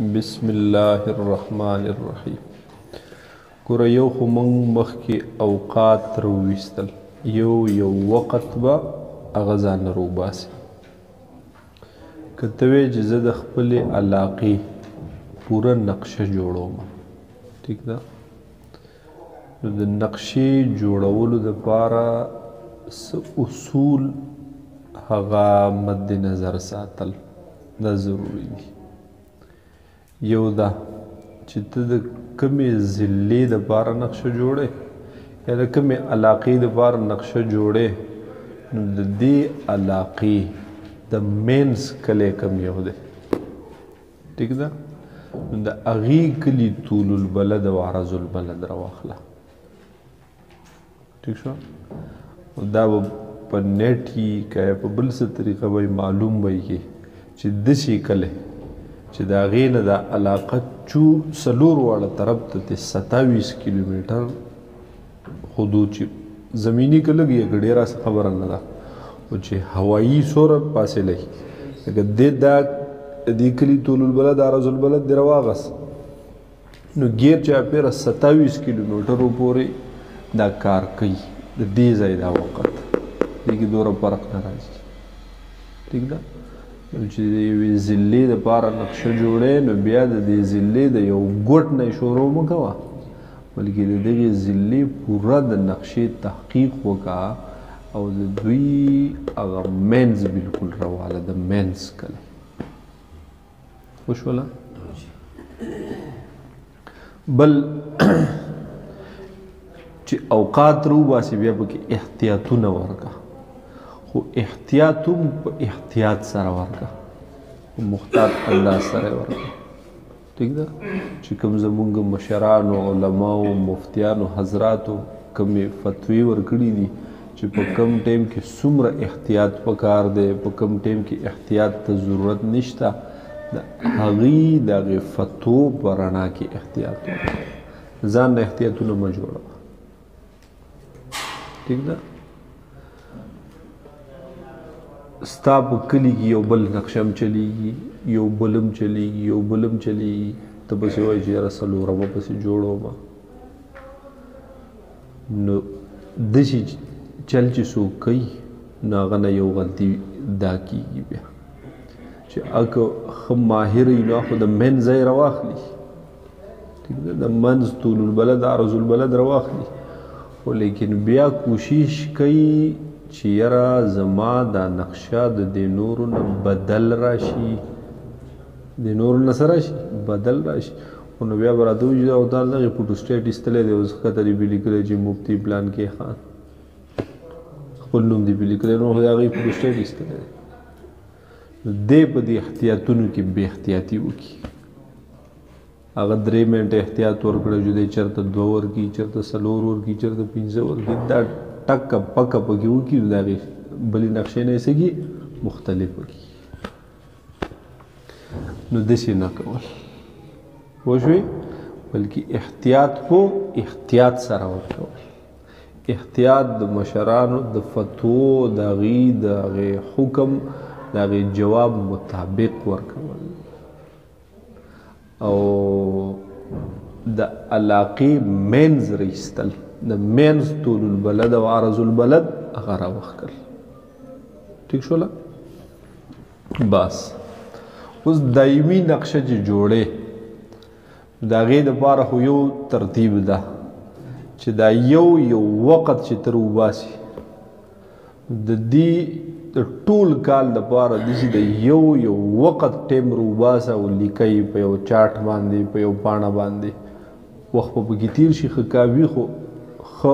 بسم الله الرحمن الرحیم. ګوره یو خو موږ مخکې اوقات راوویستل، یو وقت به هغه ځان نه راوباسي. که ته وایې چې زه د خپلې علاقې پوره نقشه جوړوم، ټیک ده، نو د نقشې جوړولو دپاره څه اصول هغه مد نظر ساتل دا ضروري دي. یو دا چې ته د کومې ضلعې دپاره نقشه جوړې یا د کومې علاقې دپاره نقشه جوړې، نو د دې علاقې د مینس کلی کم یو دی، ټیک ده، نو د هغې کلي طول البلد او عرض البلد راواخله، ټیک شو. دا به په نیټ وي که په بل څه طریقه به معلوم وي چې داسې کلی چې د هغې نه دا علاقه څلور واړه طرف ته 27 کیلومیټر حدود چې زمیني که لږ یا که ډېره څه خبره نه ده، خو چې هوایي څومره فاصله وي، لکه دې کلي طول البلد عرض البلد دې راواغست، نو ګیر چاپېره 27 کیلومیټرو پورې دا کار کوي. د دې ځای دا وقت دې کې دومره فرق نه راځي، ټیک ده. چې د یوې ضلعې دپاره نقشه جوړې، نو بیا د دې ضلعې د یو ګوټ نه یې شروع مه کوه، بلکې د دغې ضلعې پوره د نقشې تحقیق وکړه او د دوی هغه مینز بلکل راواله، د مینز کلی وشوله. بل چې اوقات راوباسي بیا پکې احتیاطونه ورکړه، خو احتیاط هم په احتیاط سره ورکړه، په محتاط انداز سره ورکړه، ټیک ده. چې کوم زمونږ مشرانو علماو مفتیانو حضراتو کومې فتوی ورکړي دي چې په کم ټایم کې څومره احتیاط پکار دی، په کم ټایم کې احتیاط ته ضرورت نشته، د هغې د هغې فتو په رڼا کې احتیاط وکړه، ځان نه احتیاطونه مه جوړوه، ټیک ده. ستا په کلي کې یو بل نقشه هم چلیږي، یو بل هم چلیږي، یو بل هم چلیږي، ته پسې وایي چې یاره څلورمه پسې جوړومه. نو داسې چل چې څوک کوي، نو هغه نه یو غلطي دا کېږي بیا چې اکه ښه ماهر وي نو خو د مین ځای راواخلي، ټیک ده، د منځ طول البلد عرض البلد راواخلي، خو لیکن بیا کوشش کوي چې یاره زما دا نقشه د دې نورو نه بدل راشي، د نورو نه څه راشي بدل راشي. خو نو بیا به راته وایي چې او تا دغې فوټوسټیټ ایستلی دی، اوس ښکته دې بې لیکلی چې مفتي پلان کې خان خپل نوم دې بې لیکلی، نو خو د هغې فوټوسټیټ ایستلی دی. نو دی په دې احتیاطونو کې بې احتیاطي وکړي، هغه 3 منټه احتیاط ورکړه چې دی چېرته 2 ورکړي، چېرته 4 ورکړي، چېرته 5 ورکړي، دا ټکه پکه پکې وکړي، نو د هغې بلې نقشې نه یې څه کړي مختلف وکړي. نو داسې نه کول پوه شوې، بلکې احتیاط په احتیاط سره ورکول، احتیاط د مشرانو د فتو د هغې حکم د هغې جواب مطابق ورکول، او د علاقې مینز رایستل، د مینز طول البلد او عرض البلد هغه راوښکل، ټیک شوله. بس اوس دایمي نقشه چې جوړې، د هغې دپاره خو یو ترتیب ده چې دا یو وقت چې ته راوباسي، د دې د ټول کال دپاره داسې د یو وقت ټایم راوباسه او لیکئ په یو چاټ باندې، په یو پاڼه باندې، وخت به پکې تیر شي، ښه کافي، خو ښه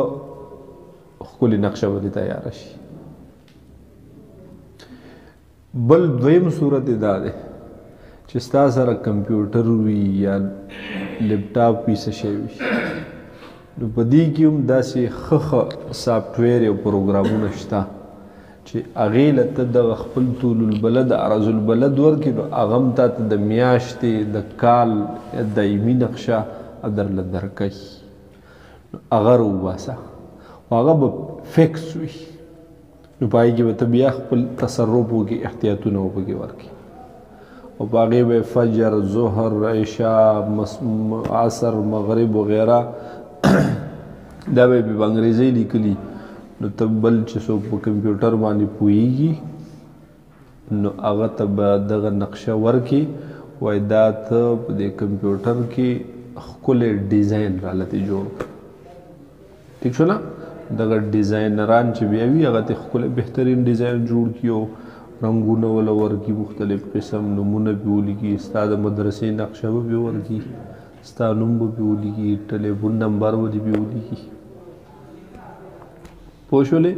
ښکلې نقشه به دې تیاره شي. بل دویم صورت دا دی چې ستا سره کمپیوټر وي یا لیپټاپ وي، څه شی وي، نو په دې کې هم داسې ښه سافټویر یا پروګرامونه شته چې هغې له ته دغه خپل طول البلد عرض البلد ورکړي، نو هغه هم تا ته د میاشتې د کال دایمي نقشه درله درکوي، نو هغه راوباسه، هغه به فکس وي، نو په هغې کې به ته بیا خپل تصرف وکړي، احتیاطونه به پکې ورکړي. او باغې به فجر ظهر عشاء عصر مغرب وغیرہ دا به په انګریزي لیکلي نو ته بل چې څوک په کمپیوټر باندې پوهیږي نو هغه ته به دغه نقشه ورکړي وایي دا ته په دې کمپیوټر کې ښکلی ډیزاین رالته جوړ ټیک شو نه دغه ډیزاینران چې بیا وي هغه ته ښکلی بهترین ډیزاین جوړ کړي او رنګونه وله ورکړي مختلف قسم نومونه پې ولیکي ستا د مدرسې نقشه به پې ورکړي ستا نوم به پې ولیکي ټلیفون نمبر به دې پې ولیکي پوه شولې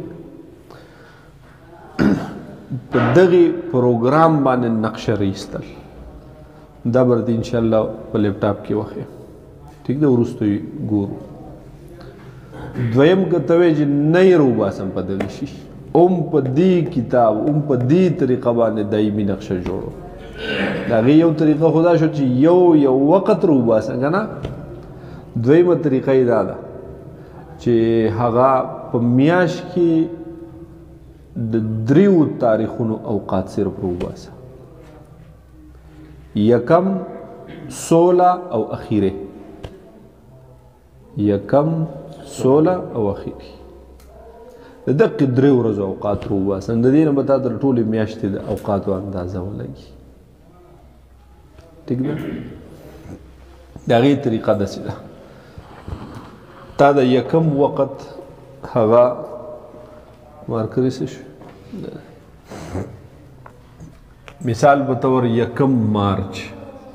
په دغې پروګرام باندې نقشه رایستل دا به درته انشاءالله په لیپټاپ کې وښیم ټیک ده وروسته یې ګورو دویم که ته وایې چې نه یې روباسم په دغې شي په دې کتاب په دې طریقه باندې دایمي نقشه جوړو د هغې یو طریقه خو دا شو چې یو وخت روباسه که نه دویمه طریقه یې دا ده چې هغه په میاشت کې د 3 تاریخونو اوقات صرف روباسه 1 16 او اخیره 1 16 او اخیره د دقیقې 3 ورځو اوقات روباسه د دې نه به تا تر ټولې میاشتې د اوقاتو اندازه ولګي ټیک ده د هغې طریقه داسې ده تا د 1 وخت هغه مارکرې څه شو مثال په طور 1 مارچ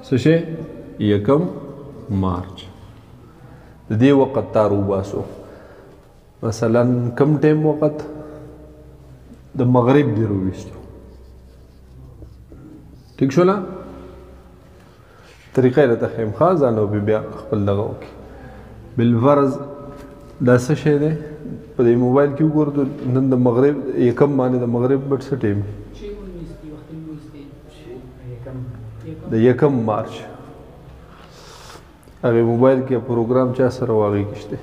څه شی 1 مارچ د دې وخت تا روباسو مثلا کم ټیم وخت د مغرب دی رویستو ټیک شو نه طریقه یې راته ښیم ښه ځان او بیا خپل دغه وکړي بالفرض دا څه شی دی په دې موبایل کې وګورو نن د مغرب 1 باندې د مغرب بټ څه ټیم د 1 مارچ هغې موبایل کې پروګرام چا سره و هغې کې شته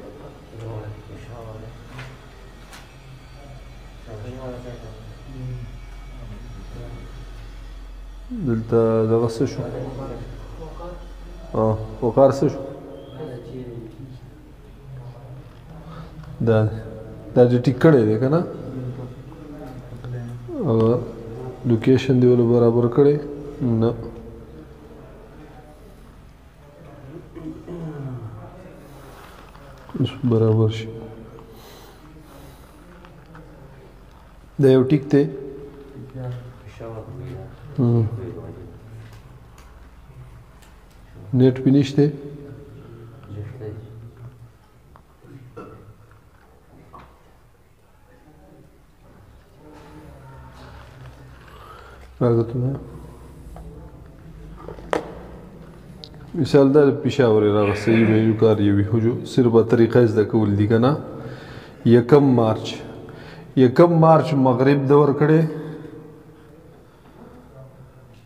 دلته دغه څه شو وقار څه شو دا چې ټیک کړی دی که نه هغه لوکیشن دی ولې برابر کړی نه برابر شي دا یو ټیک دی नेट भी निश्ते مثال دا پېښور راغسته ایمیل کار یوي خو صرف طریقه زده کول دي که نه 1 مارچ 1 مارچ مغرب د ورکړی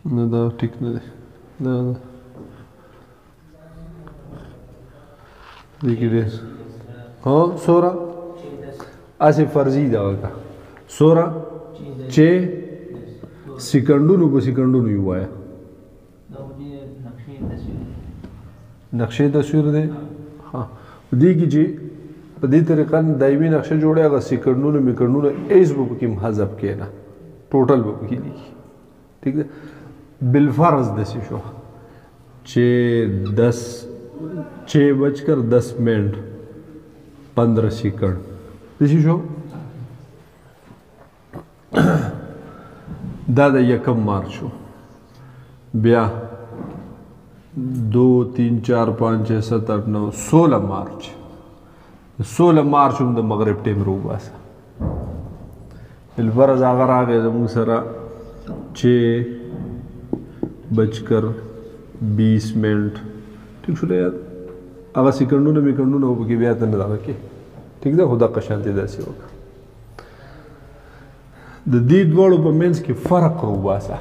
نه دا ټیک نه دی دا دیکھیں ډېر سوره اسې فرضي دغه کا سوره چې سکندونو په سکندونو یې ووایه نقشې تصویر دی ها دې کې چې په دې طریقه دایمي نقشه جوړی هغه سکندونو میکندونو ایس به پکې حذف کړي نه ټوټل به پکې لیکي ٹھیک ده بالفرض داسې شو چې 6:10 15 سیکنड داسې شو دا د 1 مارچ شو بیا 2 3 4 5 6 7 8 9 16 مارچ 16 مارچ هم د مغرب ټیم روباسه بالفرض هغه راغی زموږ سره 6:20 ٹھیک شو یار هغه سکندونه میکندونه وبکې بیا ته نه دغه کې ټیک ده خو دغه شانتې داسې وکړه د دې دواړو په منځ کې فرق روباسه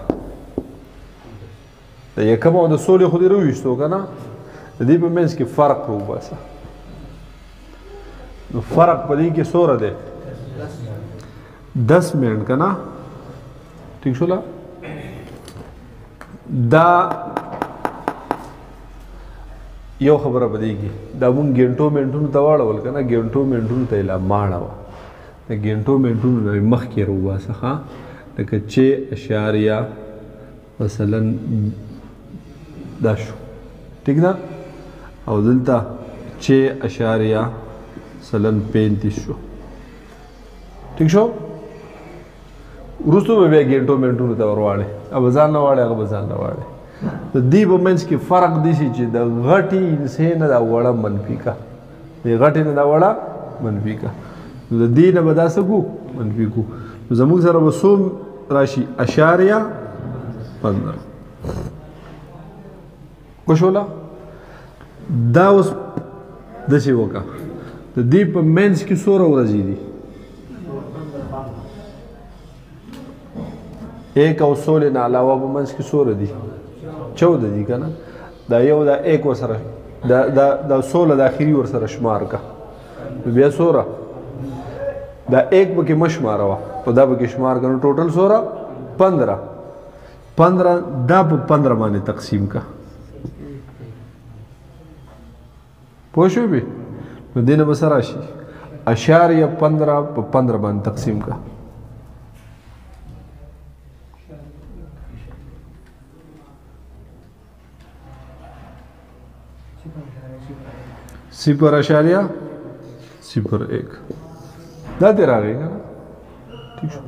د 1 او د 16 خو دې رویشتو که نه د دې په منځ کې فرق روباسه نو فرق په دې کې څومره دی 10 منټ که نه ٹھیک شوله دا یو خبره بدیږي دا مونږ ګنټو منټونو ته واړول که نه ګنټو منټونو ته یې لا ماړه وه د ګنټو منټونو نه مخکې راوباسه ښه لکه چې اشاریه مثلا دا شو ټیک ده او دلته چې اشاریه مثلا 35 شو ټیک شو وروستو به بیا ګنټو منټونو ته ورواړې هغه به ځان نه واړې هغه به ځان نه واړې د دې په منځ کې فرق دی چې د غټې انسې نه دا وړه منفي کا د غټې نه دا وړه منفي کا نو د دې نه به دا څه کو منفي کو نو زموږ سره به څوم راشي اشاریه 15 وشوله دا اوس داسې وکړه د دې په منځ کې څومره ورځې دي 1 او 16 نه علاوه په منځ کې څومره دي 14 دي که نه دا یو دا 1 ورسره دا 16 د اخري ورسره شمار کا بیا څومره دا 1 پکې مه شماروه او دا پکې شمار که نو ټوټل څومره 15 دا په 15 باندې تقسیم کا پوه شوې بې نو دې نه به څه راشي اشاریه 15 په 15 باندې تقسیم کا صفر اشاریه 0.1 دا دې راغی که نه ٹھیک شو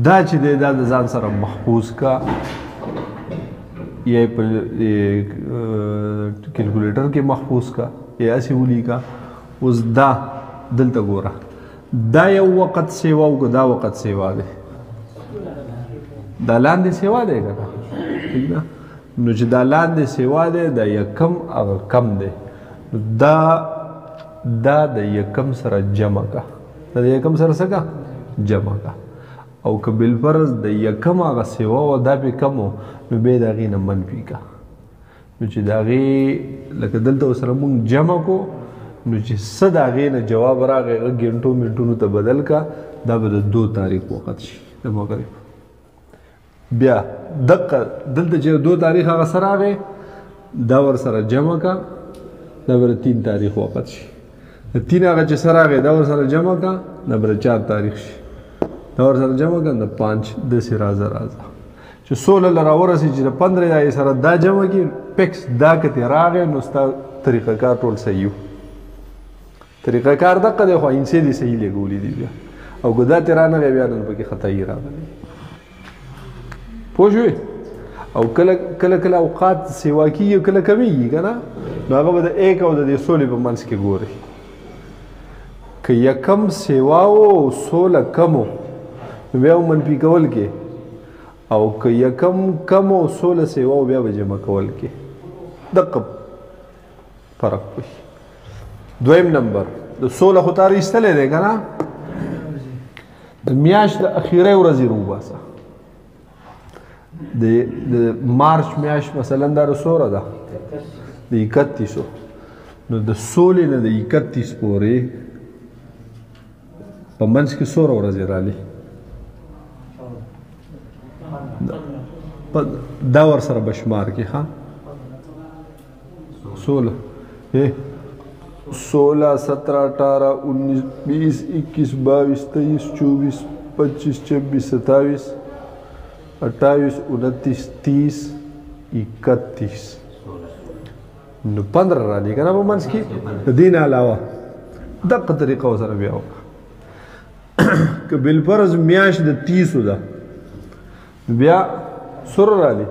دا چې دی دا د ځان سره محفوظ کا یا په کیلکولیټر کې محفوظ کا یا هسې ولیکه اوس دا دلته ګوره دا یو وخت سیوا او دا وخت سیوا دی دا لاندې سیوا دی که نه ٹھیک ده نو چې دا لاندې سیوا دی دا یکم هغه کم دی دا د یکم سره جمع کا دا د یکم سره څه کا جمع کا او که بالفرض د یکم هغه سیوا و دا پې کم و نو بیا د هغې نه منفي کا نو چې د هغې لکه دلته ورسره مونږ جمع کو نو چې څه د هغې نه جواب راغی هغه ګنټو منټونو ته بدل کا دا به د 2 تاریخ وخت شي د مغرب بیا دقه دلته چې 2 تاریخ هغه څه راغی دا ورسره جمع کا دا به 3 تاریخ وخت شي د 3 هغه چې څه راغی دا ورسره جمع کا دا به 4 تاریخ شي دا ورسره جمع کا د 5 داسې راځه چې 16 له راورسي چې د 15 دا سره دا جمع کړي پکس دا که ترې راغی نو ستا طریقه کار ټول صحیح و طریقه کار دقه دی خو انسې دې صحیح لګولي دي بیا او که دا ترې رانغی بیا نن پکې خطایي راغلی پوه شوې او کله اوقات سیوا کېږي کله کمیږي که نه نو هغه به د 1 او د 16 په منځ کې ګورئ که یکم سیوا و 16 کم و نو بیا منفي کول کې او که یکم کم و 16 سیوا و بیا به جمع کول کې دقه فرق وي دویم نمبر د 16 خو تا ایستلی دی که نه د میاشت د اخیری ورځې راوباسه د مارچ میاشت مثلا دا څومره ده د 31 نو د 16 نه د 31 پورې په منځ کې څومره ورځې رالي دا ورسره به شمار کې ښه 16 16 17 18 19 20 21 22 23 24 25 26 27 28 29 30 31 نو 15 راځي که نه په منځ کې د دې نه علاوه دقه طریقه ورسره بیا وکړه که بالفرض میاشت د 30 ده بیا څومره راځي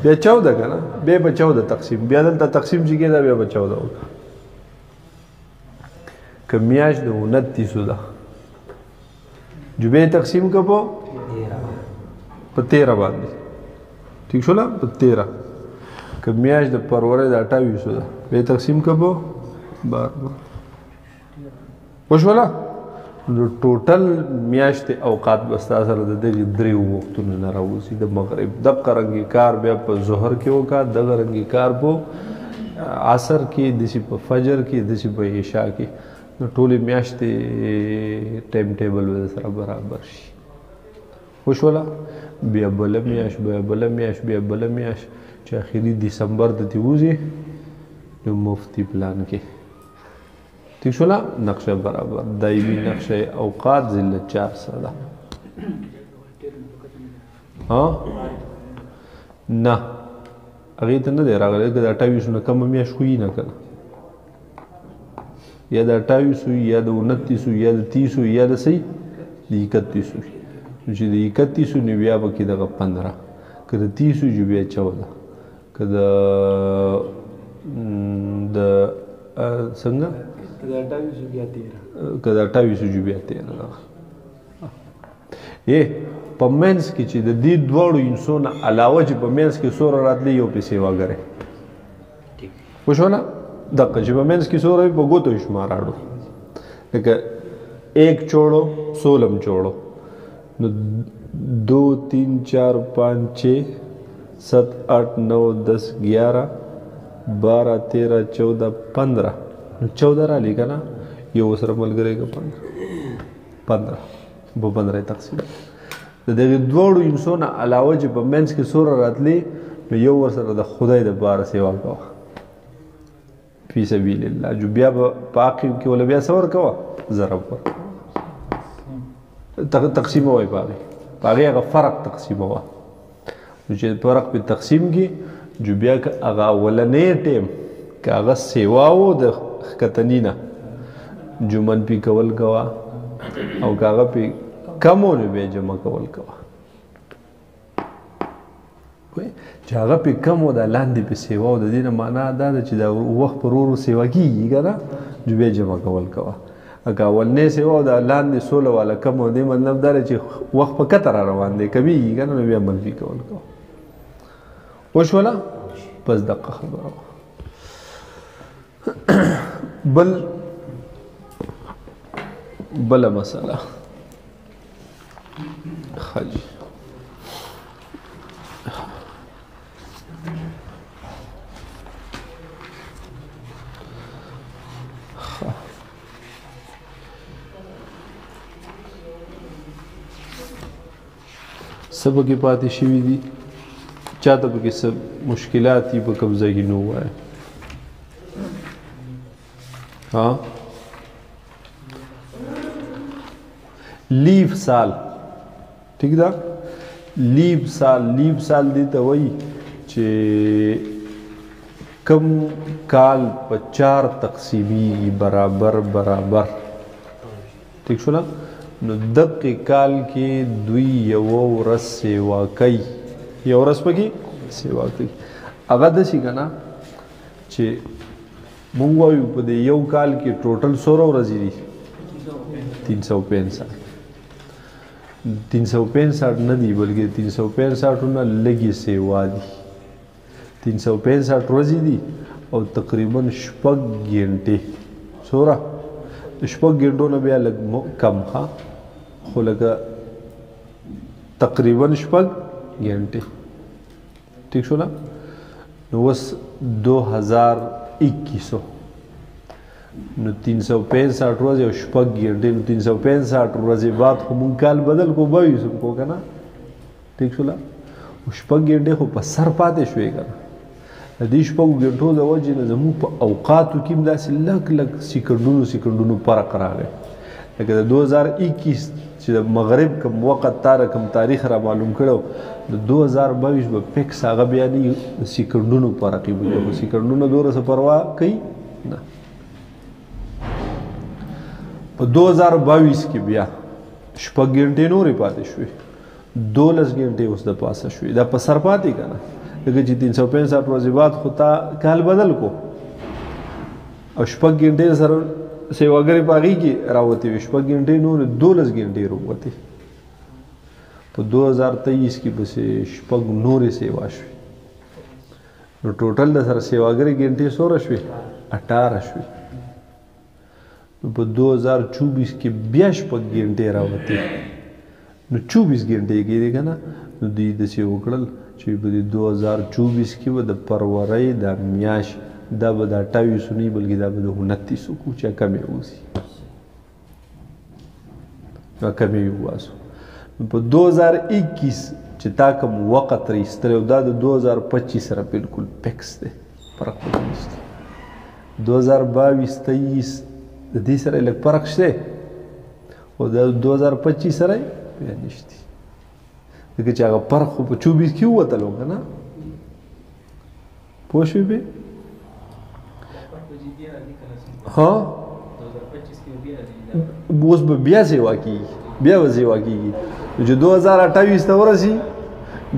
بیا 14 که نه بیا به 14 تقسیم بیا دلته تقسیم چې کېده بیا به 14 وکړه که میاشت د 29 ده جو بیا تقسیم که په 13 باندې ٹھیک شوله په 13 که میاشت د فروری د 28 ده بیا تقسیم که په 12 وشوله نو ټوټل میاشت اوقات به ستا سره د دغې 3 وختونو نه راوځي د مغرب دغه رنګې کار بیا په ظهر کې وکړه دغه رنګې کار په عصر کې داسې په فجر کې داسې په عشا کې نو ټولې میاشتې ټایم ټیبل به سره برابر شي وشوله بیا بله میاشت بیا بله میاشت بیا بله میاشت چې اخري دسمبر ته دې وځي نو مفتی پلان کې ٹھیک شوله نقشه برابر دایمي نقشه اوقات ذلت 4 سره ده ها نه هغې ته نه دی راغلی که د 28 نه کمه میاشت خو یې نه که نه یا د 28 وي یا د 29 وي یا د 30 وي یا د څه د 31 وي نو چې د 31 نو بیا به کې دغه 15 که د 30 وي بیا 14 که د څنګه که د 28 بیا 13 که د 28 بیا 13 په منځ کې چې د دې دواړو انسو نه علاوه چې په منځ کې سوره راتلی یو پې سیواګری وشوله دقه چې په منځ کې سوره وي په ګوتو یې شماراړو لکه 1 چوڑو 16 چوڑو نو 2 3 4 5 6 7 8 9 10 11 12 13 14 15 نو 14 را لیکه نه یو سره ملګری که 15 په 15 تقسیم د دغه دواړو انسو نه علاوه چې په منځ کې سوره راتلی نو یو ورسره د خدای دپاره سیوا کوه فی سبیل الله جو بیا به په عقب کې وله بیا څه ورکوه ضرب ورکوه تقسیموئ په هغې هغه فرق تقسیموه نو چې فرق په تقسیم کې جو بیا که هغه اولنی ټیم که هغه سیوا و د ښکتني نه جو منفي کول کوه او که هغه پې کم و نو بیا جمع کول کوه چې هغه پې کم و دا لاندې پې سیوا و د دې نه معنا دا ده چې دا وخت پر ورو سیوا کېږي که نه نو بیا جمع کول کوه که اولنی سیوا و دا لاندې سوله والا کم و دې مطلب دا دی چې وخت په کته را روان دی کمیږي که نه نو بیا منفي کول کوه وشوله بس دقه خبره وه بله مسله خجی څه پکې پاتې شوي دي چاته پکې څه مشکلات دي په کوم ځای کې نه ووایه ها لیف سال ٹھیک ده لیف سال دې ته وایي چې کم کال په 4 تقسیمیږي برابر ٹھیک شوله نو دقې کال کې دوی یوه ورځ سیوا کوي یو ورځ پکې سیوا کوي هغه داسې که نه چې مونږ وایو په دې یو کال کې ټوټل څومره ورځې دي 365 365 نه دي بلکې 365 نه لږې سیوا دي 365 ورځې دي او تقریبا 6 غنټې څومره د 6 غنټو نه بیا لږ کم ښه خو لکه تقریبا 6 غنټې ٹھیک شو نا نو اوس 2021 نو 365 ورځې او 6 غنټې نو 365 ورځې بعد خو مونږ کال بدل کو 22 کو که نه ٹھیک شوله او 6 غنټې خو په سر پاتې شوې که نه د دې 6 غنټو د وجې نه زموږ په اوقاتو کې هم داسې لږ سیکنډونو فرق راغی لکه د 2021 چې د مغرب کم وخت تا کم تاریخ را معلوم کړو د 2022 به فکس هغه بیا نه سیکنډونو فرق وي خو سیکنډونه دومره څه پروا کوي نه په 2022 کې بیا 6 غنټې نورې پاتې شوې 12 غنټې اوس د پاسه شوې دا په سر پاتې که نه لکه چې 365 ورځې بعد خو تا کال بدل کو او 6 غنټې سره سیواګرې په هغې کې راوتې وې 6 غنټې نورې 12 غنټې راوتې په 2023 کې پسې 6 نورې سیوا شوې نو ټوټل د سره سیواګرې غنټې څومره شوې 18 شوې نو په 2024 کې بیا 6 غنټې راوتې نو 24 غنټې کېدې که نه نو دوی داسې وکړل چې په 2024 کې به د فروری د میاشت دا به د 28 نه بلکې دا به د 29 کو چې کمې اوسي دا کمې وباسو په 2021 چې تا کوم وخت راایستلی او دا د 2025 سره بالکل فکس دی فرق پکې نشته 2022 23 د دې سره لږ فرق شته او د 2025 سره بیا نشته ځکه چې هغه فرق خو په 24 کې ووتلو که نه پوه شوې بې ها اوس به بیا سیوا کېږي بیا به سیوا کېږي چې 2028 ته ورسي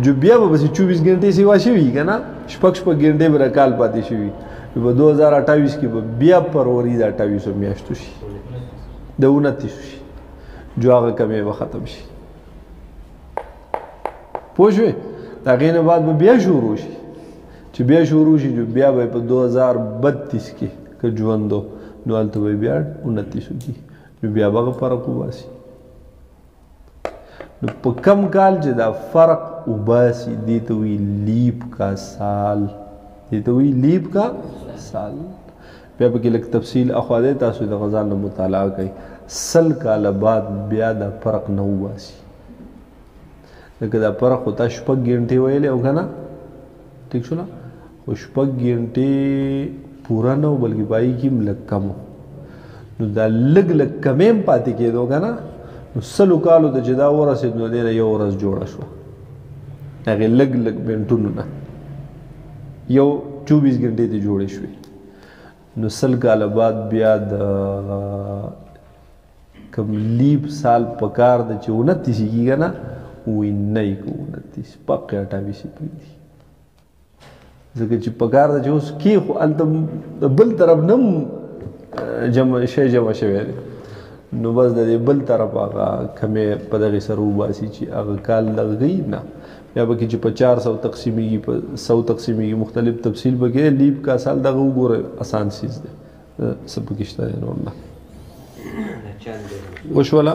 جو بیا به بس 24 غنټې سیوا شوي که نه شپږ غنټې به کال پاتې شوي په 2028 کې به بیا فروری د 28 میاشتو شي د 29 شي جو هغه کمې به ختم شي پوه شوې د هغې نه بعد به بیا شروع شي چې بیا شروع شي جو بیا به په 2032 کې که ژوند نو هلته به بیا 29 کې نو بیا به هغه فرق وباسي نو په کم کال چې دا فرق وباسي دې ته وایي لیپ کا سال دې ته وایي لیپ کا سال بیا پکې لږ تفصیل اخوا دی تاسو د غزال نه مطالعه کوئ 100 کاله بعد بیا دا فرق نه وباسي لکه دا فرق خو تا 6 غنټې ویلې او که نه ټیک شوله خو 6 غنټې پوره نه و بلکې په هغې کې هم لږ کم نو دا لږ لږ کمې هم پاتې کېدو که نه نو 100 کالو ته چې دا ورسېد نو دې نه یو ورځ جوړه شوه هغې لږ لږ منټونو نه یو 24 غنټې ته جوړې شوې نو 100 کاله بعد بیا د کوم لیپ سال په کار ده چې 29 کېږي که نه وایي نه یې که 29 پقې 28 پرېږدي ځکه چې په کار ده چې اوس کې خو هلته بل طرف نه هم شی جمع شوی دی نو بس د دې بل طرف هغه کمې په دغې سره وباسي چې هغه کال دغه کوي نه بیا به کې چې په 400 تقسیمېږي په 100 تقسیمېږي مختلف تفصیل به کې لیپ کا سال دغه وګوره اسان چیز دی څه پکې شته دی نور نه وشوله